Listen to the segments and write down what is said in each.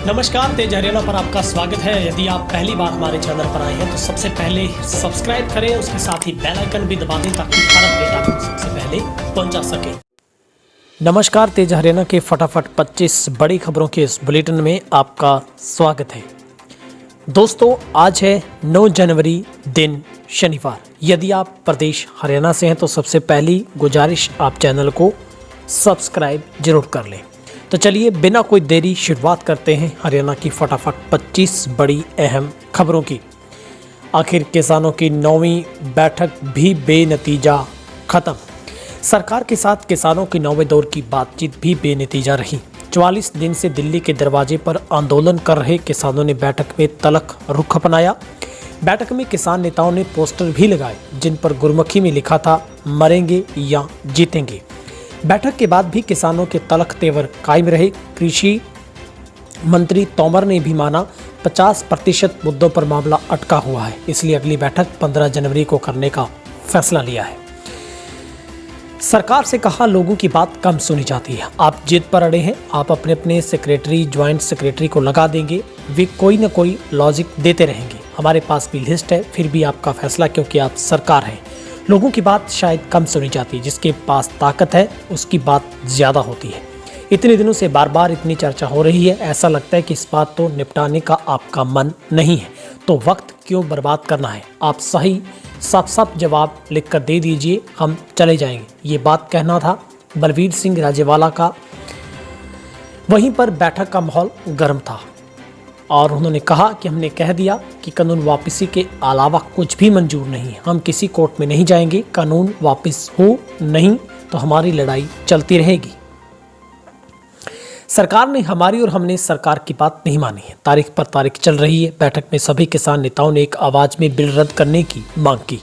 नमस्कार, तेज हरियाणा पर आपका स्वागत है। यदि आप पहली बार हमारे चैनल पर आए हैं तो सबसे पहले सब्सक्राइब करें, उसके साथ ही बेल आइकन भी दबा दें ताकि हर अपडेट आपको सबसे पहले पहुंचा सके। नमस्कार, तेज हरियाणा के फटाफट 25 बड़ी खबरों के इस बुलेटिन में आपका स्वागत है। दोस्तों, आज है 9 जनवरी, दिन शनिवार। यदि आप प्रदेश हरियाणा से हैं तो सबसे पहली गुजारिश, आप चैनल को सब्सक्राइब जरूर कर लें। तो चलिए बिना कोई देरी शुरुआत करते हैं हरियाणा की फटाफट 25 बड़ी अहम खबरों की। आखिर किसानों की 9वीं बैठक भी बेनतीजा खत्म। सरकार के साथ किसानों की 9वें दौर की बातचीत भी बेनतीजा रही। 44 दिन से दिल्ली के दरवाजे पर आंदोलन कर रहे किसानों ने बैठक में तलख रुख अपनाया। बैठक में किसान नेताओं ने पोस्टर भी लगाए जिन पर गुरमुखी में लिखा था, मरेंगे या जीतेंगे। बैठक के बाद भी किसानों के तलख तेवर कायम रहे। कृषि मंत्री तोमर ने भी माना 50% मुद्दों पर मामला अटका हुआ है, इसलिए अगली बैठक 15 जनवरी को करने का फैसला लिया है। सरकार से कहा, लोगों की बात कम सुनी जाती है। आप जिद पर अड़े हैं, आप अपने अपने सेक्रेटरी, ज्वाइंट सेक्रेटरी को लगा देंगे, वे कोई न कोई लॉजिक देते रहेंगे। हमारे पास भी लिस्ट है, फिर भी आपका फैसला, क्योंकि आप सरकार हैं। लोगों की बात शायद कम सुनी जाती है, जिसके पास ताकत है उसकी बात ज़्यादा होती है। इतने दिनों से बार बार इतनी चर्चा हो रही है, ऐसा लगता है कि इस बात तो निपटाने का आपका मन नहीं है, तो वक्त क्यों बर्बाद करना है। आप सही साफ जवाब लिखकर दे दीजिए, हम चले जाएंगे। ये बात कहना था बलवीर सिंह राजेवाला का। वहीं पर बैठक का माहौल गर्म था और उन्होंने कहा कि हमने कह दिया कि कानून वापसी के अलावा कुछ भी मंजूर नहीं है। हम किसी कोर्ट में नहीं जाएंगे, कानून वापस हो नहीं तो हमारी लड़ाई चलती रहेगी। सरकार ने हमारी और हमने सरकार की बात नहीं मानी है। तारीख पर तारीख चल रही है। बैठक में सभी किसान नेताओं ने एक आवाज में बिल रद्द करने की मांग की।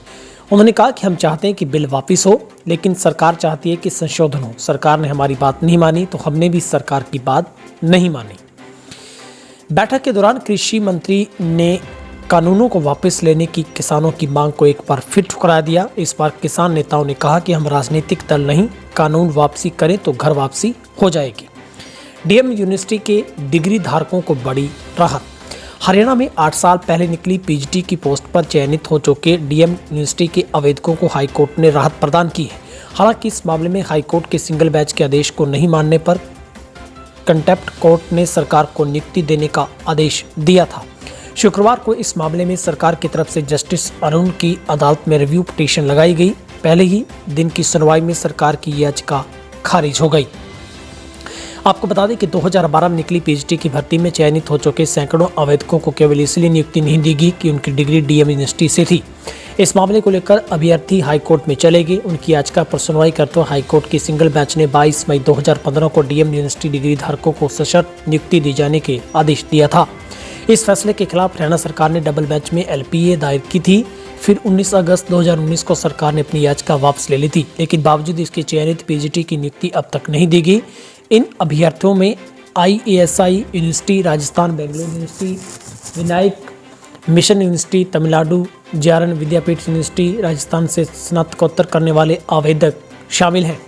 उन्होंने कहा कि हम चाहते हैं कि बिल वापस हो, लेकिन सरकार चाहती है कि संशोधन हो। सरकार ने हमारी बात नहीं मानी तो हमने भी सरकार की बात नहीं मानी। बैठक के दौरान कृषि मंत्री ने कानूनों को वापस लेने की किसानों की मांग को एक बार फिर ठुकरा दिया। इस बार किसान नेताओं ने कहा कि हम राजनीतिक दल नहीं, कानून वापसी करें तो घर वापसी हो जाएगी। डीएम यूनिवर्सिटी के डिग्री धारकों को बड़ी राहत। हरियाणा में 8 साल पहले निकली पीएचडी की पोस्ट पर चयनित हो चुके डीएम यूनिवर्सिटी के आवेदकों को हाईकोर्ट ने राहत प्रदान की है। हालांकि इस मामले में हाईकोर्ट के सिंगल बेंच के आदेश को नहीं मानने पर कंटेप्ट कोर्ट ने सरकार को नियुक्ति देने का आदेश दिया था। शुक्रवार को इस मामले में सरकार की तरफ से जस्टिस अरुण की अदालत में रिव्यू पिटीशन लगाई गई। पहले ही दिन की सुनवाई में सरकार की याचिका खारिज हो गई। आपको बता दें कि 2012 में निकली पीएचडी की भर्ती में चयनित हो चुके सैकड़ों आवेदकों को केवल इसलिए नियुक्ति नहीं दी गई कि उनकी डिग्री डीएम यूनिवर्सिटी से थी। इस मामले को लेकर अभ्यर्थी हाईकोर्ट में चले गए। उनकी याचिका पर सुनवाई करते हुए हाईकोर्ट की सिंगल बेंच ने 22 मई 2015 को डीएम यूनिवर्सिटी डिग्री धारकों को सशर्त नियुक्ति दी जाने के आदेश दिया था। इस फैसले के खिलाफ हरियाणा सरकार ने डबल बेंच में एलपीए दायर की थी। फिर 19 अगस्त 2019 को सरकार ने अपनी याचिका वापस ले ली थी, लेकिन बावजूद इसके चयनित पीएचडी की नियुक्ति अब तक नहीं दी गई। इन अभ्यर्थियों में IASI university Rajasthan, Bengaluru university, Vinayaka mission university Tamil Nadu, JRN Vidyapeeth university Rajasthan से स्नातकोत्तर करने वाले आवेदक शामिल हैं।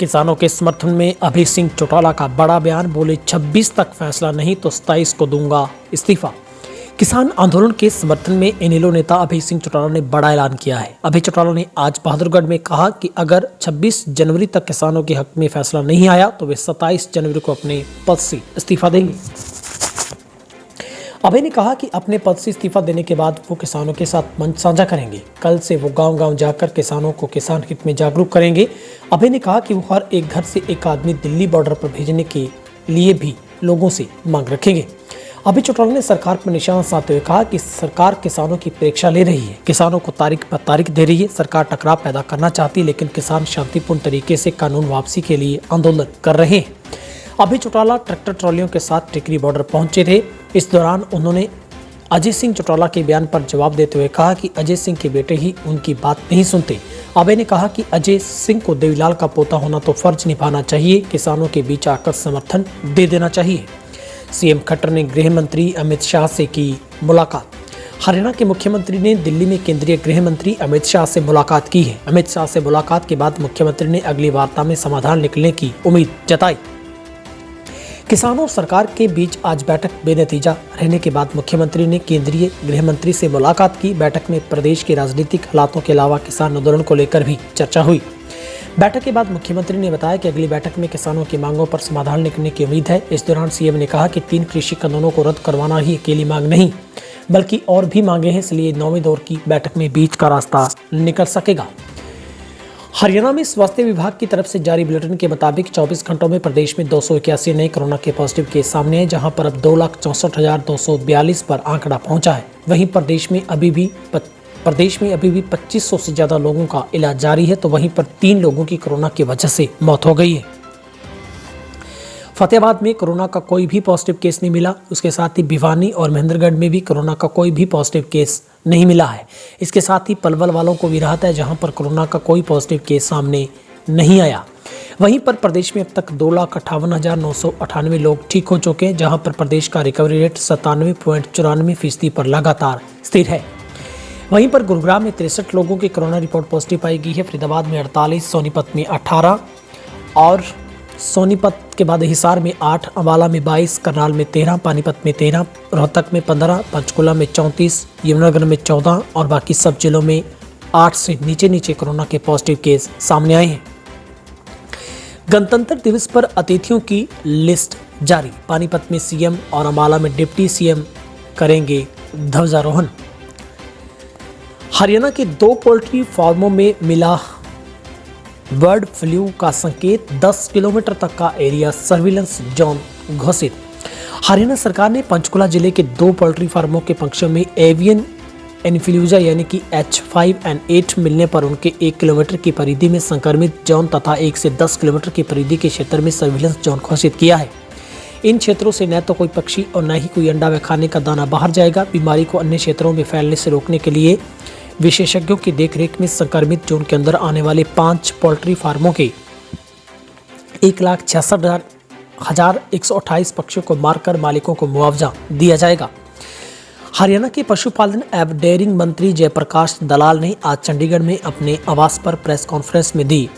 किसानों के समर्थन में अभय सिंह चौटाला का बड़ा बयान। बोले 26 तक फैसला नहीं तो 27 को दूंगा इस्तीफा। किसान आंदोलन के समर्थन में इनेलो नेता अभय सिंह चौटाला ने बड़ा ऐलान किया है। अभय चौटाला ने आज बहादुरगढ़ में कहा कि अगर 26 जनवरी तक किसानों के हक में फैसला नहीं आया तो वे 27 जनवरी को अपने पद से इस्तीफा देंगे। अभय ने कहा कि अपने पद से इस्तीफा देने के बाद वो किसानों के साथ मंच साझा करेंगे। कल से वो गांव-गांव जाकर किसानों को किसान हित में जागरूक करेंगे। अभय ने कहा कि वो हर एक घर से एक आदमी दिल्ली बॉर्डर पर भेजने के लिए भी लोगों से मांग रखेंगे। अभय चौटाला ने सरकार पर निशाना साधते हुए कहा कि सरकार किसानों की परीक्षा ले रही है, किसानों को तारीख पर तारीख दे रही है। सरकार टकराव पैदा करना चाहती है, लेकिन किसान शांतिपूर्ण तरीके से कानून वापसी के लिए आंदोलन कर रहे हैं। अभय चौटाला ट्रैक्टर ट्रॉलियों के साथ टिकरी बॉर्डर पहुंचे थे। इस दौरान उन्होंने अजय सिंह चौटाला के बयान पर जवाब देते हुए कहा कि अजय सिंह के बेटे ही उनकी बात नहीं सुनते। अभय ने कहा कि अजय सिंह को देवीलाल का पोता होना तो फर्ज निभाना चाहिए, किसानों के बीच आकर समर्थन दे देना चाहिए। सीएम खट्टर ने गृह मंत्री अमित शाह से की मुलाकात। हरियाणा के मुख्यमंत्री ने दिल्ली में केंद्रीय गृह मंत्री अमित शाह से मुलाकात की है। अमित शाह से मुलाकात के बाद मुख्यमंत्री ने अगली वार्ता में समाधान निकलने की उम्मीद जताई। किसानों और सरकार के बीच आज बैठक बेनतीजा रहने के बाद मुख्यमंत्री ने केंद्रीय गृह मंत्री से मुलाकात की। बैठक में प्रदेश के राजनीतिक हालातों के अलावा किसान आंदोलन को लेकर भी चर्चा हुई। बैठक के बाद मुख्यमंत्री ने बताया कि अगली बैठक में किसानों की मांगों पर समाधान निकलने की उम्मीद है। इस दौरान सीएम ने कहा कि 3 कृषि कानूनों को रद्द करवाना ही अकेली मांग नहीं बल्कि और भी मांगे हैं, इसलिए 9वें दौर की बैठक में बीच का रास्ता निकल सकेगा। हरियाणा में स्वास्थ्य विभाग की तरफ से जारी बुलेटिन के मुताबिक 24 घंटों में प्रदेश में 281 नए कोरोना के पॉजिटिव केस सामने हैं, जहां पर अब 2,64,242 पर आंकड़ा पहुंचा है। वहीं प्रदेश में अभी भी 2500 से ज्यादा लोगों का इलाज जारी है, तो वहीं पर 3 लोगों की कोरोना की वजह से मौत हो गई है। फतेहाबाद में कोरोना का कोई भी पॉजिटिव केस नहीं मिला। उसके साथ ही भिवानी और महेंद्रगढ़ में भी कोरोना का कोई भी पॉजिटिव केस नहीं मिला है। इसके साथ ही पलवल वालों को भी राहत है, जहां पर कोरोना का कोई पॉजिटिव केस सामने नहीं आया। वहीं पर प्रदेश में अब तक 2,58,998 लोग ठीक हो चुके हैं, जहां पर प्रदेश का रिकवरी रेट 97.94% पर लगातार स्थिर है। वहीं पर गुरुग्राम में 63 लोगों की कोरोना रिपोर्ट पॉजिटिव पाई गई है। फरीदाबाद में 48, सोनीपत में 18 और सोनीपत के बाद हिसार में 8, अम्बाला में 22, करनाल में 13, पानीपत में 13, रोहतक में 15, पंचकुला में 34, यमुनानगर में 14 और बाकी सब जिलों में 8 से नीचे कोरोना के पॉजिटिव केस सामने आए हैं। गणतंत्र दिवस पर अतिथियों की लिस्ट जारी। पानीपत में सीएम और अम्बाला में डिप्टी सीएम करेंगे ध्वजारोहण। हरियाणा के 2 पोल्ट्री फार्मों में मिला बर्ड फ्लू का संकेत, 10 किलोमीटर तक का एरिया सर्विलेंस जोन घोषित। हरियाणा सरकार ने पंचकुला जिले के 2 पोल्ट्री फार्मों के पक्षों में एवियन इन्फ्लूएंजा यानी कि H5N8 मिलने पर उनके 1 किलोमीटर की परिधि में संक्रमित जोन तथा 1 से 10 किलोमीटर की परिधि के क्षेत्र में सर्विलेंस जोन घोषित किया है। इन क्षेत्रों से न तो कोई पक्षी और न ही कोई अंडा व खाने का दाना बाहर जाएगा। बीमारी को अन्य क्षेत्रों में फैलने से रोकने के लिए विशेषज्ञों की देखरेख में संक्रमित जोन के अंदर आने वाले 5 पोल्ट्री फार्मों के 1,66,128 पक्षियों को मारकर मालिकों को मुआवजा दिया जाएगा। हरियाणा के पशुपालन एवं डेयरिंग मंत्री जयप्रकाश दलाल ने आज चंडीगढ़ में अपने आवास पर प्रेस कॉन्फ्रेंस में दी।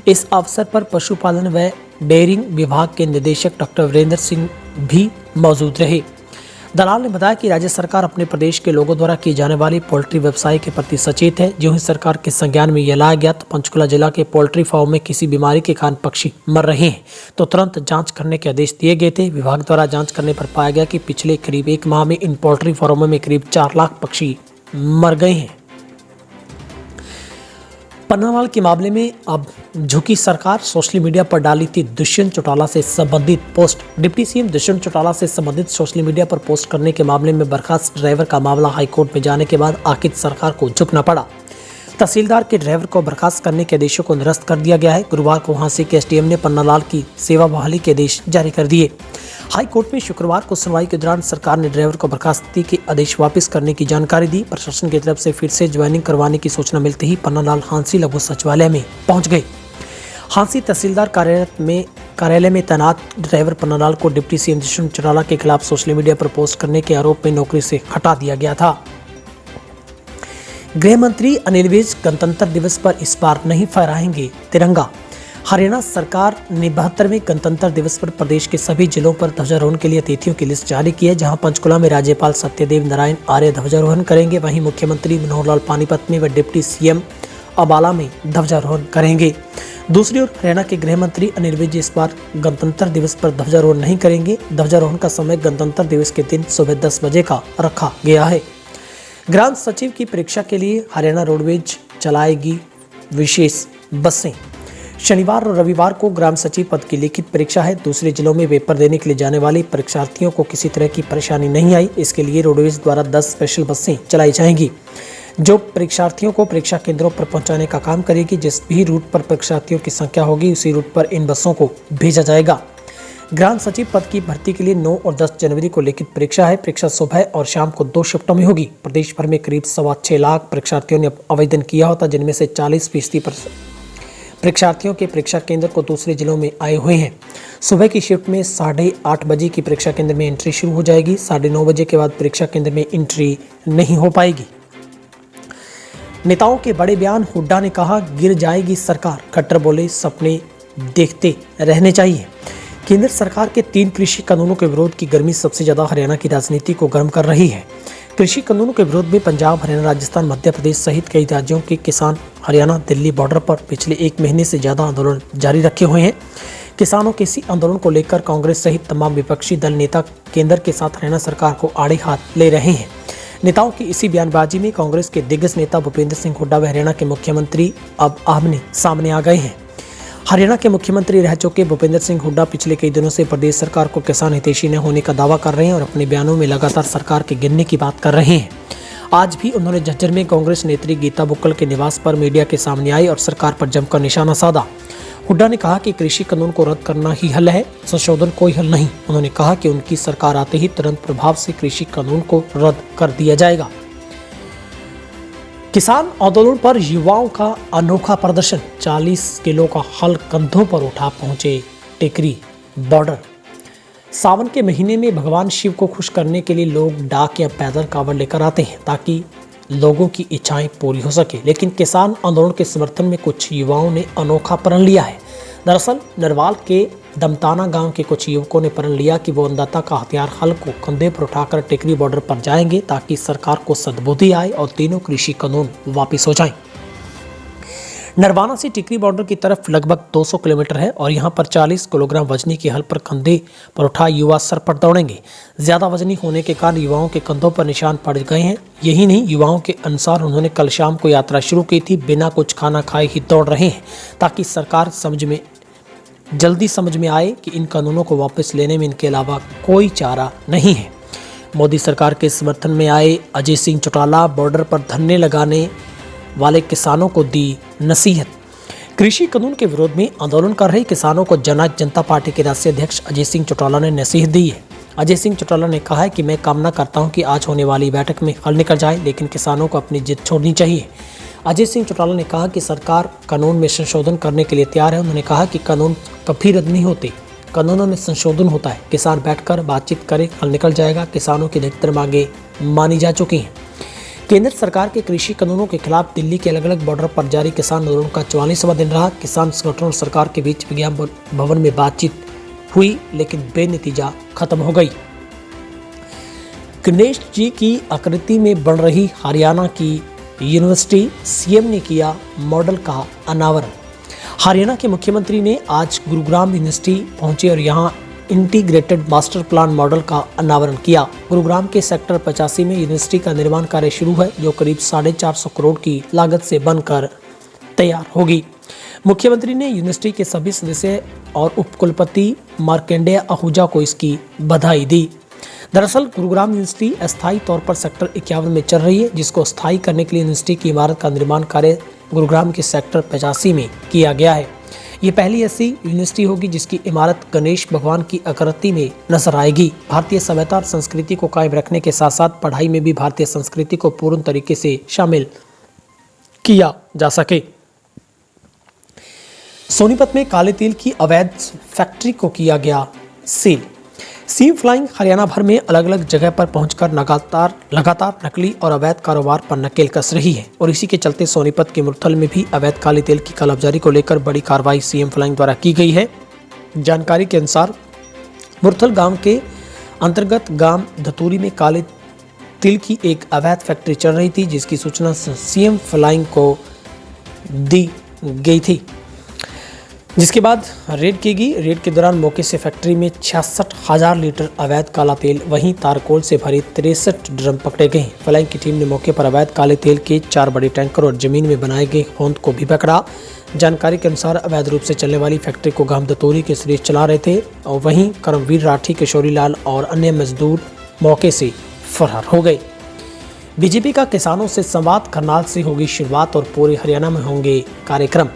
इस अवसर पर पशुपालन व डेयरिंग विभाग के निदेशक डॉक्टर वीरेंद्र सिंह भी मौजूद रहे। दलाल ने बताया कि राज्य सरकार अपने प्रदेश के लोगों द्वारा की जाने वाली पोल्ट्री व्यवसाय के प्रति सचेत है। जो ही सरकार के संज्ञान में यह लाया गया तो पंचकुला जिला के पोल्ट्री फार्म में किसी बीमारी के कारण पक्षी मर रहे हैं तो तुरंत जांच करने के आदेश दिए गए थे। विभाग द्वारा जांच करने पर पाया गया कि पिछले करीब 1 माह में इन पोल्ट्री फार्मों में करीब 4 लाख पक्षी मर गए हैं। पन्नालाल के मामले में अब झुकी सरकार। सोशल मीडिया पर डाली थी दुष्यंत चौटाला से संबंधित post. Deputy CM Dushyant Chautala से संबंधित सोशल मीडिया पर पोस्ट करने के मामले में बर्खास्त ड्राइवर का मामला हाईकोर्ट में जाने के बाद आखिर सरकार को झुकना पड़ा। तहसीलदार के ड्राइवर को बर्खास्त करने के आदेशों को निरस्त कर दिया गया है। गुरुवार को वहां से एसडीएम ने पन्नालाल की सेवा बहाली के आदेश जारी कर दिए। हाई कोर्ट में शुक्रवार को सुनवाई के दौरान सरकार ने ड्राइवर को बर्खास्तगी के आदेश वापस करने की जानकारी दी। प्रशासन की तरफ से फिर से ज्वाइनिंग करवाने की सूचना मिलते ही पन्नालाल हांसी लघु सचिवालय में पहुंच गए। हांसी तहसीलदार कार्यालय में तैनात ड्राइवर पन्नालाल को डिप्टी सीएम दुष्यंत चौटाला के खिलाफ सोशल मीडिया पर पोस्ट करने के आरोप में नौकरी से हटा दिया गया था। गृह मंत्री अनिल विज गणतंत्र दिवस पर इस बार नहीं फहराएंगे तिरंगा। हरियाणा सरकार ने 72वें गणतंत्र दिवस पर प्रदेश के सभी जिलों पर ध्वजारोहण के लिए अतिथियों की लिस्ट जारी की है, जहां पंचकुला में राज्यपाल सत्यदेव नारायण आर्य ध्वजारोहण करेंगे। वहीं मुख्यमंत्री मनोहर लाल पानीपत में व डिप्टी सीएम अम्बाला में ध्वजारोहण करेंगे। दूसरी ओर हरियाणा के गृह मंत्री अनिल विज इस बार गणतंत्र दिवस पर ध्वजारोहण नहीं करेंगे। ध्वजारोहण का समय गणतंत्र दिवस के दिन सुबह 10 बजे का रखा गया है। ग्राम सचिव की परीक्षा के लिए हरियाणा रोडवेज चलाएगी विशेष बसें। शनिवार और रविवार को ग्राम सचिव पद की लिखित परीक्षा है। दूसरे जिलों में पेपर देने के लिए जाने वाले परीक्षार्थियों को किसी तरह की परेशानी नहीं आई। इसके लिए रोडवेज द्वारा 10 स्पेशल बसें चलाई जाएंगी, जो परीक्षार्थियों को परीक्षा केंद्रों पर पहुंचाने का काम करेगी। जिस भी रूट पर परीक्षार्थियों की संख्या होगी उसी रूट पर इन बसों को भेजा जाएगा। ग्राम सचिव पद की भर्ती के लिए 9 और 10 जनवरी को लिखित परीक्षा है। परीक्षा सुबह और शाम को 2 शिफ्टों में होगी। प्रदेश भर में करीब 6.25 लाख परीक्षार्थियों ने आवेदन किया होता, जिनमें से 40% परीक्षार्थियों के परीक्षा केंद्र को दूसरे जिलों में आए हुए हैं। सुबह की शिफ्ट में 8:30 बजे की परीक्षा केंद्र में एंट्री शुरू हो जाएगी। 9:30 बजे के बाद परीक्षा केंद्र में एंट्री नहीं हो पाएगी। नेताओं के बड़े बयान। हुड्डा ने कहा गिर जाएगी सरकार। खट्टर बोले सपने देखते रहने चाहिए। केंद्र सरकार के 3 कृषि कानूनों के विरोध की गर्मी सबसे ज्यादा हरियाणा की राजनीति को गर्म कर रही है। कृषि कानूनों के विरोध में पंजाब, हरियाणा, राजस्थान, मध्य प्रदेश सहित कई राज्यों के किसान हरियाणा दिल्ली बॉर्डर पर पिछले 1 महीने से ज्यादा आंदोलन जारी रखे हुए हैं। किसानों के इसी आंदोलन को लेकर कांग्रेस सहित तमाम विपक्षी दल नेता केंद्र के साथ हरियाणा सरकार को आड़े हाथ ले रहे हैं। नेताओं की इसी बयानबाजी में कांग्रेस के दिग्गज नेता भूपेंद्र सिंह हुड्डा व हरियाणा के मुख्यमंत्री अब आमने सामने आ गए हैं। हरियाणा के मुख्यमंत्री रह चुके भूपेंद्र सिंह हुड्डा पिछले कई दिनों से प्रदेश सरकार को किसान हितैषी न होने का दावा कर रहे हैं और अपने बयानों में लगातार सरकार के गिरने की बात कर रहे हैं। आज भी उन्होंने झज्जर में कांग्रेस नेत्री गीता बुक्कल के निवास पर मीडिया के सामने आई और सरकार पर जमकर निशाना साधा। हुड्डा ने कहा कि कृषि कानून को रद्द करना ही हल है, संशोधन कोई हल नहीं। उन्होंने कहा कि उनकी सरकार आते ही तुरंत प्रभाव से कृषि कानून को रद्द कर दिया जाएगा। किसान आंदोलन पर युवाओं का अनोखा प्रदर्शन, 40 किलो का हल कंधों पर उठा पहुंचे टेकरी बॉर्डर। सावन के महीने में भगवान शिव को खुश करने के लिए लोग डाक या पैदल कावड़ लेकर आते हैं ताकि लोगों की इच्छाएं पूरी हो सके, लेकिन किसान आंदोलन के समर्थन में कुछ युवाओं ने अनोखा प्रण लिया है। दरअसल नरवाल के दमताना गांव के कुछ युवकों ने प्रण लिया कि वो अन्नदाता का हथियार हल को कंधे पर उठाकर टेकरी बॉर्डर पर जाएंगे ताकि सरकार को सद्बुद्धि आए और तीनों कृषि कानून वापस हो जाएं। नरवाना से टिकरी बॉर्डर की तरफ लगभग 200 किलोमीटर है और यहाँ पर 40 किलोग्राम वजनी के हल पर कंधे पर उठा युवा सर पर दौड़ेंगे। ज्यादा वजनी होने के कारण युवाओं के कंधों पर निशान पड़ गए हैं। यही नहीं, युवाओं के अनुसार उन्होंने कल शाम को यात्रा शुरू की थी, बिना कुछ खाना खाए ही दौड़ रहे हैं ताकि सरकार जल्दी समझ में आए कि इन कानूनों को वापस लेने में इनके अलावा कोई चारा नहीं है। मोदी सरकार के समर्थन में आए अजय सिंह चौटाला बॉर्डर पर धरने लगाने वाले किसानों को दी नसीहत। कृषि कानून के विरोध में आंदोलन कर रहे किसानों को जननायक जनता पार्टी के राष्ट्रीय अध्यक्ष अजय सिंह चौटाला ने नसीहत दी है। अजय सिंह चौटाला ने कहा है कि मैं कामना करता हूं कि आज होने वाली बैठक में हल निकल जाए, लेकिन किसानों को अपनी जिद छोड़नी चाहिए। अजय सिंह चौटाला ने कहा कि सरकार कानून में संशोधन करने के लिए तैयार है। उन्होंने कहा कि कानून कभी रद्द नहीं होते, कानूनों में संशोधन होता है। किसान बैठकर बातचीत करे, हल निकल जाएगा। किसानों की अधिकतर मांगे मानी जा चुकी हैं। केंद्र सरकार के कृषि कानूनों के खिलाफ दिल्ली के अलग अलग बॉर्डर पर जारी किसान आंदोलन का 44वां दिन रहा। किसान संगठनों और सरकार के बीच विज्ञान भवन में बातचीत हुई, लेकिन बेनतीजा खत्म हो गई। गणेश जी की आकृति में बन रही हरियाणा की यूनिवर्सिटी, सीएम ने किया मॉडल का अनावरण। हरियाणा के मुख्यमंत्री ने आज गुरुग्राम यूनिवर्सिटी पहुंचे और यहां इंटीग्रेटेड मास्टर प्लान मॉडल का अनावरण किया। गुरुग्राम के सेक्टर 85 में यूनिवर्सिटी का निर्माण कार्य शुरू है, जो करीब 450 करोड़ की लागत से बनकर तैयार होगी। मुख्यमंत्री ने यूनिवर्सिटी के सभी सदस्य और उपकुलपति मार्कंडेय आहूजा को इसकी बधाई दी। दरअसल गुरुग्राम यूनिवर्सिटी अस्थायी तौर पर सेक्टर 51 में चल रही है, जिसको स्थायी करने के लिए यूनिवर्सिटी की इमारत का निर्माण कार्य गुरुग्राम के सेक्टर 85 में किया गया है। ये पहली ऐसी यूनिवर्सिटी होगी जिसकी इमारत गणेश भगवान की आकृति में नजर आएगी। भारतीय सभ्यता और संस्कृति को कायम रखने के साथ साथ पढ़ाई में भी भारतीय संस्कृति को पूर्ण तरीके से शामिल किया जा सके। सोनीपत में काले तेल की अवैध फैक्ट्री को किया गया सील। सीम फ्लाइंग हरियाणा भर में अलग अलग जगह पर पहुंचकर लगातार नकली और अवैध कारोबार पर नकेल कस रही है और इसी के चलते सोनीपत के मुरथल में भी अवैध काले तेल की कालाबाजारी को लेकर बड़ी कार्रवाई सीएम फ्लाइंग द्वारा की गई है। जानकारी के अनुसार मुरथल गांव के अंतर्गत गांव धतूरी में काले तिल की एक अवैध फैक्ट्री चल रही थी, जिसकी सूचना सीएम फ्लाइंग को दी गई थी, जिसके बाद रेड की गई। रेड के दौरान मौके से फैक्ट्री में 66,000 लीटर अवैध काला तेल, वहीं तारकोल से भरी 63 ड्रम पकड़े गए। फ्लाइंग की टीम ने मौके पर अवैध काले तेल के 4 बड़े टैंकर और जमीन में बनाए गए होंद को भी पकड़ा। जानकारी के अनुसार अवैध रूप से चलने वाली फैक्ट्री को गांव दतोरी के सुरेश चला रहे थे और वहीं करमवीर राठी, किशोरी लाल और अन्य मजदूर मौके से फरार हो गए। बीजेपी का किसानों से संवाद करनाल से होगी शुरुआत और पूरे हरियाणा में होंगे कार्यक्रम।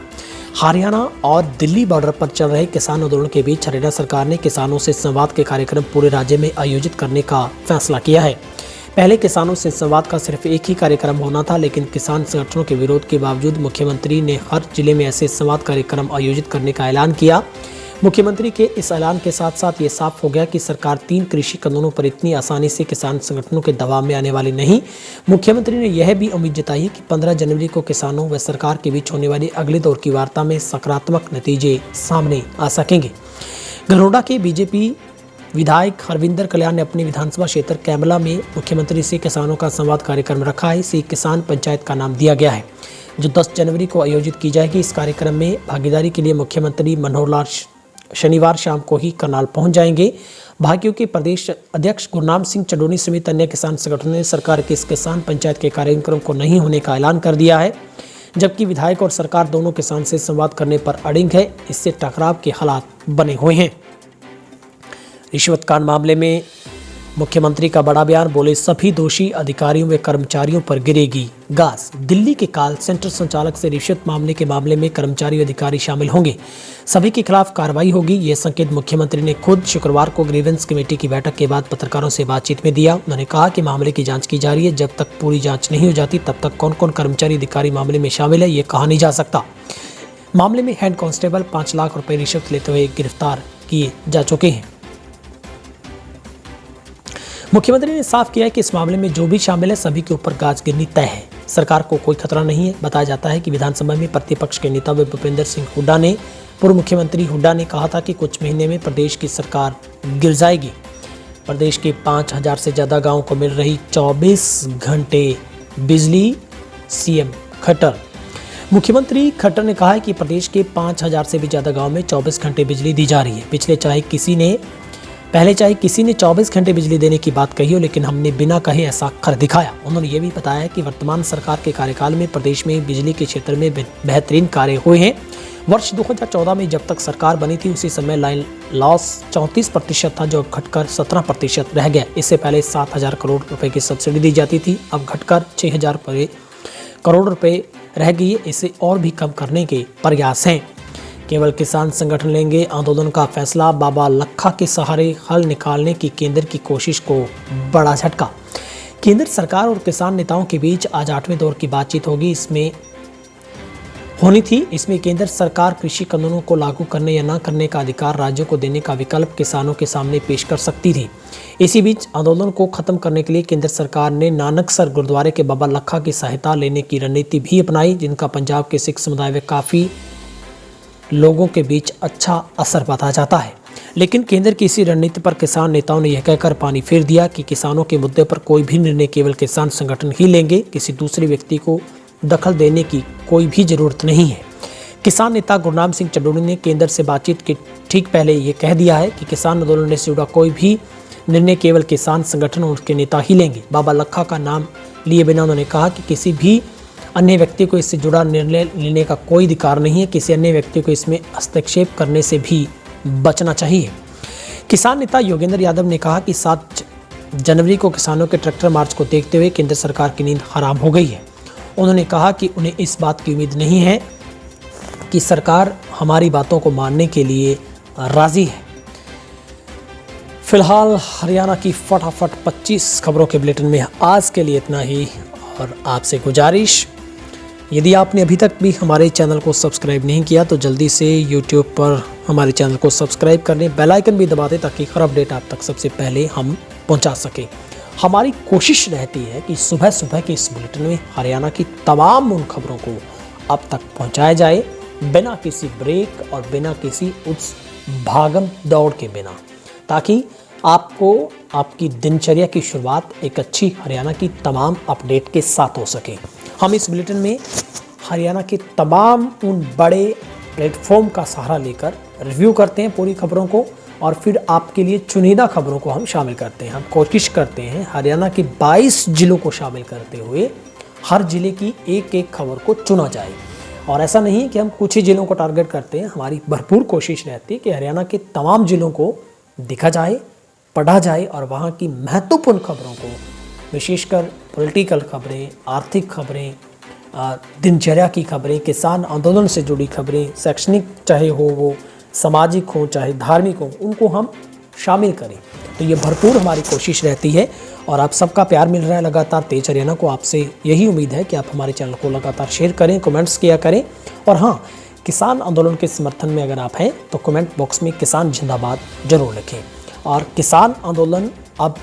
हरियाणा और दिल्ली बॉर्डर पर चल रहे किसान आंदोलन के बीच हरियाणा सरकार ने किसानों से संवाद के कार्यक्रम पूरे राज्य में आयोजित करने का फैसला किया है। पहले किसानों से संवाद का सिर्फ एक ही कार्यक्रम होना था, लेकिन किसान संगठनों के विरोध के बावजूद मुख्यमंत्री ने हर जिले में ऐसे संवाद कार्यक्रम आयोजित करने का ऐलान किया। मुख्यमंत्री के इस ऐलान के साथ साथ ये साफ हो गया कि सरकार 3 कृषि कानूनों पर इतनी आसानी से किसान संगठनों के दबाव में आने वाली नहीं। मुख्यमंत्री ने यह भी उम्मीद जताई कि 15 जनवरी को किसानों व सरकार के बीच होने वाली अगले दौर की वार्ता में सकारात्मक नतीजे सामने आ सकेंगे। गरोडा के बीजेपी विधायक हरविंदर कल्याण ने अपने विधानसभा क्षेत्र कैमला में मुख्यमंत्री से किसानों का संवाद कार्यक्रम रखा है। इसे किसान पंचायत का नाम दिया गया है, जो 10 जनवरी को आयोजित की जाएगी। इस कार्यक्रम में भागीदारी के लिए मुख्यमंत्री मनोहर लाल शनिवार शाम को ही करनाल पहुंच जाएंगे। भाकियों के प्रदेश अध्यक्ष गुरनाम सिंह चंडोनी समेत अन्य किसान संगठनों ने सरकार के इस किसान पंचायत के कार्यक्रम को नहीं होने का ऐलान कर दिया है, जबकि विधायक और सरकार दोनों किसान से संवाद करने पर अड़िग है। इससे टकराव के हालात बने हुए हैं। रिश्वत कांड मामले में मुख्यमंत्री का बड़ा बयान, बोले सभी दोषी अधिकारियों व कर्मचारियों पर गिरेगी गाज। दिल्ली के कॉल सेंटर संचालक से रिश्वत मामले के मामले में कर्मचारी अधिकारी शामिल होंगे, सभी के खिलाफ कार्रवाई होगी। यह संकेत मुख्यमंत्री ने खुद शुक्रवार को ग्रीवेंस कमेटी की बैठक के बाद पत्रकारों से बातचीत में दिया। उन्होंने कहा कि मामले की जांच की जा रही है, जब तक पूरी जांच नहीं हो जाती तब तक कौन कौन कर्मचारी अधिकारी मामले में शामिल है ये कहा नहीं जा सकता। मामले में हेड कांस्टेबल 5 लाख रुपए रिश्वत लेते हुए गिरफ्तार किए जा चुके हैं। मुख्यमंत्री ने साफ किया है कि इस मामले में जो भी शामिल है सभी के ऊपर गाज गिरनी तय है। सरकार को कोई खतरा नहीं है। बताया जाता है कि विधानसभा में प्रतिपक्ष के नेता भूपेंद्र सिंह हुड्डा ने पूर्व मुख्यमंत्री हुड्डा ने कहा था कि कुछ महीने में प्रदेश की सरकार गिर जाएगी। प्रदेश के 5000 से ज़्यादा गाँव को मिल रही 24 घंटे बिजली, सीएम खट्टर। मुख्यमंत्री खट्टर ने कहा है कि प्रदेश के 5000 से भी ज़्यादा गाँव में 24 घंटे बिजली दी जा रही है। पहले चाहे किसी ने 24 घंटे बिजली देने की बात कही हो, लेकिन हमने बिना कहे ऐसा कर दिखाया। उन्होंने ये भी बताया कि वर्तमान सरकार के कार्यकाल में प्रदेश में बिजली के क्षेत्र में बेहतरीन कार्य हुए हैं। वर्ष 2014 में जब तक सरकार बनी थी उसी समय लाइन लॉस 34% था, जो अब घटकर 17% रह गया। इससे पहले 7000 करोड़ रुपए की सब्सिडी दी जाती थी, अब घटकर 6000 करोड़ रुपए रह गई है। इसे और भी कम करने के प्रयास हैं। केवल किसान संगठन लेंगे आंदोलन का फैसला, बाबा लखा के सहारे हल निकालने की केंद्र की कोशिश को बड़ा झटका। केंद्र सरकार और किसान नेताओं के बीच आज 8वें दौर की बातचीत होनी थी। इसमें केंद्र सरकार कृषि कानूनों को लागू करने या न करने का अधिकार राज्यों को देने का विकल्प किसानों के सामने पेश कर सकती थी। इसी बीच आंदोलन को खत्म करने के लिए केंद्र सरकार ने नानकसर गुरुद्वारे के बाबा लखा की सहायता लेने की रणनीति भी अपनाई, जिनका पंजाब के सिख समुदाय में काफ़ी लोगों के बीच अच्छा असर बताया जाता है। लेकिन केंद्र की इसी रणनीति पर किसान नेताओं ने यह कहकर पानी फेर दिया कि किसानों के मुद्दे पर कोई भी निर्णय केवल किसान संगठन ही लेंगे, किसी दूसरे व्यक्ति को दखल देने की कोई भी जरूरत नहीं है। किसान नेता गुरनाम सिंह चंडोनी ने केंद्र से बातचीत के ठीक पहले ये कह दिया है कि किसान आंदोलन से जुड़ा कोई भी निर्णय केवल किसान संगठन और उसके नेता ही लेंगे। बाबा लखा का नाम लिए बिना उन्होंने कहा कि किसी भी अन्य व्यक्ति को इससे जुड़ा निर्णय लेने का कोई अधिकार नहीं है। किसी अन्य व्यक्ति को इसमें हस्तक्षेप करने से भी बचना चाहिए। किसान नेता योगेंद्र यादव ने कहा कि 7 जनवरी को किसानों के ट्रैक्टर मार्च को देखते हुए केंद्र सरकार की नींद हराम हो गई है। उन्होंने कहा कि उन्हें इस बात की उम्मीद नहीं है कि सरकार हमारी बातों को मानने के लिए राजी है। फिलहाल हरियाणा की फटाफट 25 खबरों के बुलेटिन में आज के लिए इतना ही। और आपसे गुजारिश, यदि आपने अभी तक भी हमारे चैनल को सब्सक्राइब नहीं किया तो जल्दी से YouTube पर हमारे चैनल को सब्सक्राइब कर लें, बेल आइकन भी दबा दें ताकि हर अपडेट आप तक सबसे पहले हम पहुंचा सकें। हमारी कोशिश रहती है कि सुबह सुबह के इस बुलेटिन में हरियाणा की तमाम उन खबरों को अब तक पहुंचाया जाए, बिना किसी ब्रेक और बिना किसी उस भागम दौड़ के बिना, ताकि आपको आपकी दिनचर्या की शुरुआत एक अच्छी हरियाणा की तमाम अपडेट के साथ हो सके। हम इस बुलेटिन में हरियाणा के तमाम उन बड़े प्लेटफॉर्म का सहारा लेकर रिव्यू करते हैं पूरी खबरों को, और फिर आपके लिए चुनिंदा खबरों को हम शामिल करते हैं। हम कोशिश करते हैं हरियाणा के 22 जिलों को शामिल करते हुए हर जिले की एक एक खबर को चुना जाए। और ऐसा नहीं है कि हम कुछ ही जिलों को टारगेट करते हैं, हमारी भरपूर कोशिश रहती है कि हरियाणा के तमाम जिलों को दिखा जाए, पढ़ा जाए और वहाँ की महत्वपूर्ण खबरों को, विशेषकर पॉलिटिकल खबरें, आर्थिक खबरें, दिनचर्या की खबरें, किसान आंदोलन से जुड़ी खबरें, शैक्षणिक चाहे हो वो सामाजिक हो चाहे धार्मिक हो, उनको हम शामिल करें। तो ये भरपूर हमारी कोशिश रहती है और आप सबका प्यार मिल रहा है लगातार तेज हरियाणा को। आपसे यही उम्मीद है कि आप हमारे चैनल को लगातार शेयर करें, कमेंट्स किया करें। और हाँ, किसान आंदोलन के समर्थन में अगर आप हैं तो कमेंट बॉक्स में किसान जिंदाबाद जरूर लिखें। और किसान आंदोलन अब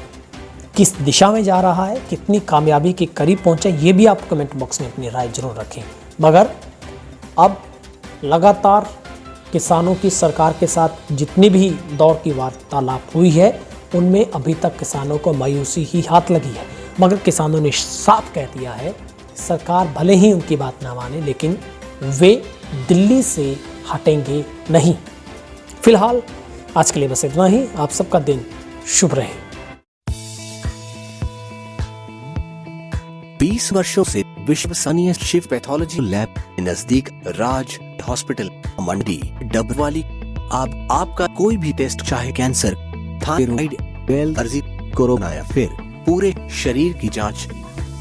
किस दिशा में जा रहा है, कितनी कामयाबी के करीब पहुंचे, ये भी आप कमेंट बॉक्स में अपनी राय जरूर रखें। मगर अब लगातार किसानों की सरकार के साथ जितनी भी दौर की वार्तालाप हुई है उनमें अभी तक किसानों को मायूसी ही हाथ लगी है। मगर किसानों ने साफ कह दिया है सरकार भले ही उनकी बात ना माने लेकिन वे दिल्ली से हटेंगे नहीं। फिलहाल आज के लिए बस इतना ही। आप सबका दिन शुभ रहे। 20 वर्षों से विश्वसनीय शिव पैथोलॉजी लैब नजदीक राज हॉस्पिटल मंडी डबवाली। आपका कोई भी टेस्ट, चाहे कैंसर, थायराइड, बेल अर्जी, कोरोना या फिर पूरे शरीर की जांच,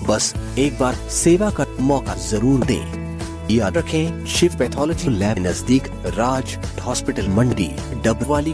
बस एक बार सेवा का मौका जरूर दें। याद रखें, शिव पैथोलॉजी लैब नजदीक राज हॉस्पिटल मंडी डबवाली।